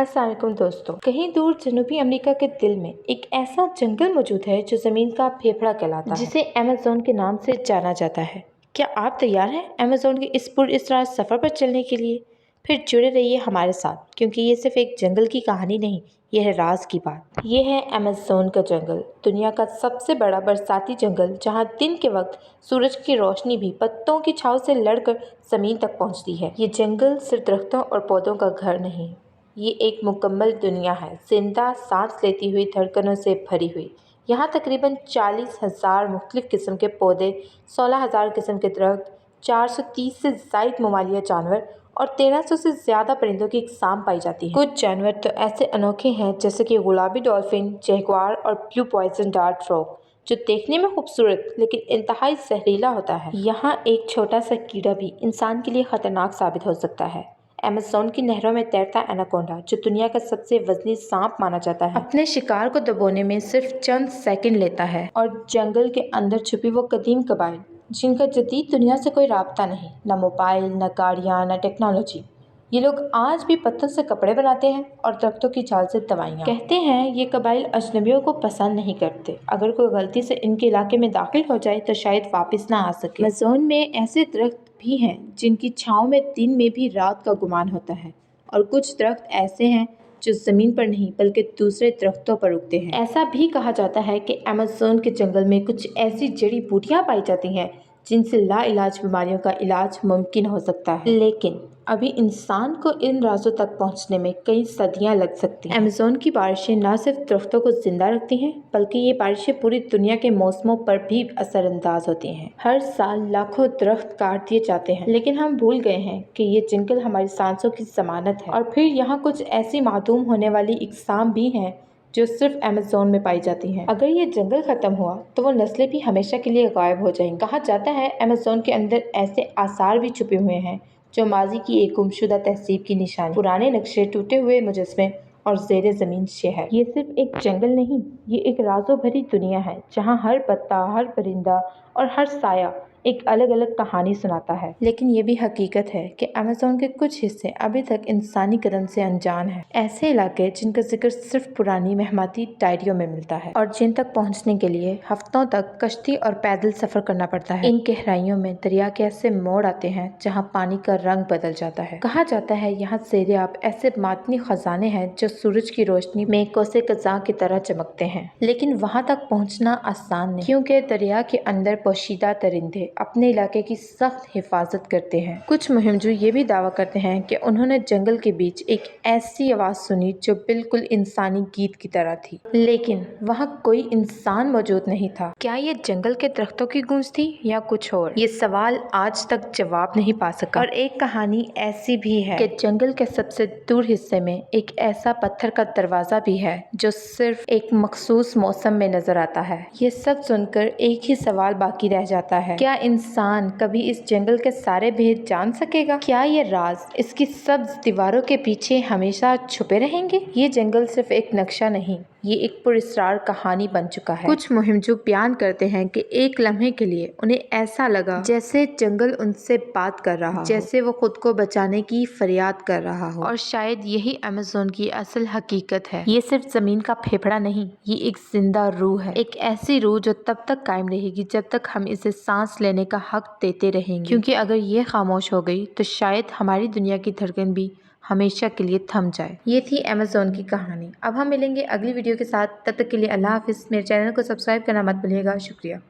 अस्सलाम वालेकुम दोस्तों। कहीं दूर जनूबी अमेरिका के दिल में एक ऐसा जंगल मौजूद है जो ज़मीन का फेफड़ा कहलाता है, जिसे अमेज़न के नाम से जाना जाता है। क्या आप तैयार हैं अमेज़न के इस पुरअसरार सफ़र पर चलने के लिए? फिर जुड़े रहिए हमारे साथ, क्योंकि ये सिर्फ एक जंगल की कहानी नहीं, यह है राज की बात। ये है अमेज़न का जंगल, दुनिया का सबसे बड़ा बरसाती जंगल, जहाँ दिन के वक्त सूरज की रोशनी भी पत्तों की छाव से लड़कर ज़मीन तक पहुँचती है। ये जंगल सिर्फ दरख्तों और पौधों का घर नहीं, ये एक मुकम्मल दुनिया है, जिंदा सांस लेती हुई धड़कनों से भरी हुई। यहाँ तकरीबन 40,000 मुख्तलिफ किस्म के पौधे, 16,000 किस्म के दरख्त, 430 से ज़ायद ममालिया जानवर और 1300 से ज़्यादा परिंदों की इकसाम पाई जाती है। कुछ जानवर तो ऐसे अनोखे हैं जैसे कि गुलाबी डॉल्फिन, जगुआर और ब्लू पॉइजन डार्ट फ्रॉग, जो देखने में खूबसूरत लेकिन इंतहाई जहरीला होता है। यहाँ एक छोटा सा कीड़ा भी इंसान के लिए खतरनाक साबित हो सकता है। अमेज़न की नहरों में तैरता एनाकोंडा, जो दुनिया का सबसे वजनी सांप माना जाता है, अपने शिकार को दबोने में सिर्फ चंद सेकंड लेता है। और जंगल के अंदर छुपी वो कदीम कबाइल, जिनका जदीद दुनिया से कोई राब्ता नहीं, न मोबाइल, न गाड़ियाँ, न टेक्नोलॉजी। ये लोग आज भी पत्थर से कपड़े बनाते हैं और दरख्तों की छाल से दवाइयाँ। कहते हैं ये कबाइल अजनबियों को पसंद नहीं करते। अगर कोई गलती से इनके इलाके में दाखिल हो जाए तो शायद वापस ना आ सके। अमेज़न में ऐसे दरख्त भी हैं जिनकी छाँव में दिन में भी रात का गुमान होता है, और कुछ दरख्त ऐसे हैं जो ज़मीन पर नहीं बल्कि दूसरे दरख्तों पर उगते हैं। ऐसा भी कहा जाता है कि अमेज़न के जंगल में कुछ ऐसी जड़ी बूटियाँ पाई जाती हैं जिनसे लाइलाज बीमारियों का इलाज मुमकिन हो सकता है। लेकिन अभी इंसान को इन राजों तक पहुंचने में कई सदियां लग सकती हैं। अमेज़न की बारिशें न सिर्फ दरख्तों को जिंदा रखती हैं, बल्कि ये बारिशें पूरी दुनिया के मौसमों पर भी असरअंदाज होती हैं। हर साल लाखों दरख्त काट दिए जाते हैं, लेकिन हम भूल गए हैं कि ये जंगल हमारी सांसों की जमानत है। और फिर यहाँ कुछ ऐसी मादूम होने वाली इकसाम भी हैं जो सिर्फ अमेज़न में पाई जाती हैं। अगर ये जंगल खत्म हुआ तो वो नस्लें भी हमेशा के लिए गायब हो जाएंगी। कहा जाता है अमेज़न के अंदर ऐसे आसार भी छुपे हुए हैं जो माजी की एक गुमशुदा तहजीब की निशानी, पुराने नक्शे, टूटे हुए मुजस्मे और ज़ेरे ज़मीन शहर। ये सिर्फ एक जंगल नहीं, ये एक राजों भरी दुनिया है, जहाँ हर पत्ता, हर परिंदा और हर साया एक अलग अलग कहानी सुनाता है। लेकिन ये भी हकीकत है कि अमेज़न के कुछ हिस्से अभी तक इंसानी कदम से अनजान हैं। ऐसे इलाके जिनका जिक्र सिर्फ पुरानी महमाती डायरियों में मिलता है, और जिन तक पहुँचने के लिए हफ्तों तक कश्ती और पैदल सफर करना पड़ता है। इन गहराइयों में दरिया के ऐसे मोड़ आते हैं जहाँ पानी का रंग बदल जाता है। कहा जाता है यहाँ ज़ेरे-आब ऐसे मादनी खजाने हैं जो सूरज की रोशनी में कोसे कज़ा की तरह चमकते हैं। लेकिन वहाँ तक पहुँचना आसान नहीं, क्योंकि दरिया के अंदर पोशीदा दरिंदे अपने इलाके की सख्त हिफाजत करते हैं। कुछ मुहिमजू ये भी दावा करते हैं कि उन्होंने जंगल के बीच एक ऐसी आवाज़ सुनी जो बिल्कुल इंसानी गीत की तरह थी, लेकिन वहाँ कोई इंसान मौजूद नहीं था। क्या ये जंगल के दरख्तों की गूंज थी या कुछ और? ये सवाल आज तक जवाब नहीं पा सका। और एक कहानी ऐसी भी है कि जंगल के सबसे दूर हिस्से में एक ऐसा पत्थर का दरवाजा भी है जो सिर्फ एक मखसूस मौसम में नजर आता है। ये सब सुनकर एक ही सवाल बाकी रह जाता है, क्या इंसान कभी इस जंगल के सारे भेद जान सकेगा? क्या ये राज इसकी सब्ज दीवारों के पीछे हमेशा छुपे रहेंगे? ये जंगल सिर्फ एक नक्शा नहीं, ये एक पुरअसरार कहानी बन चुका है। कुछ मुहिमजू बयान करते हैं कि एक लम्हे के लिए उन्हें ऐसा लगा जैसे जंगल उनसे बात कर रहा हो, जैसे वो खुद को बचाने की फरियाद कर रहा हो। और शायद यही अमेज़न की असल हकीकत है। ये सिर्फ जमीन का फेफड़ा नहीं, ये एक जिंदा रूह है, एक ऐसी रूह जो तब तक कायम रहेगी जब तक हम इसे सांस लेने का हक देते रहेंगे। क्योंकि अगर ये खामोश हो गई तो शायद हमारी दुनिया की धड़कन भी हमेशा के लिए थम जाए। ये थी अमेज़न की कहानी। अब हम मिलेंगे अगली वीडियो के साथ, तब तक के लिए अल्लाह हाफिज़। मेरे चैनल को सब्सक्राइब करना मत भूलिएगा। शुक्रिया।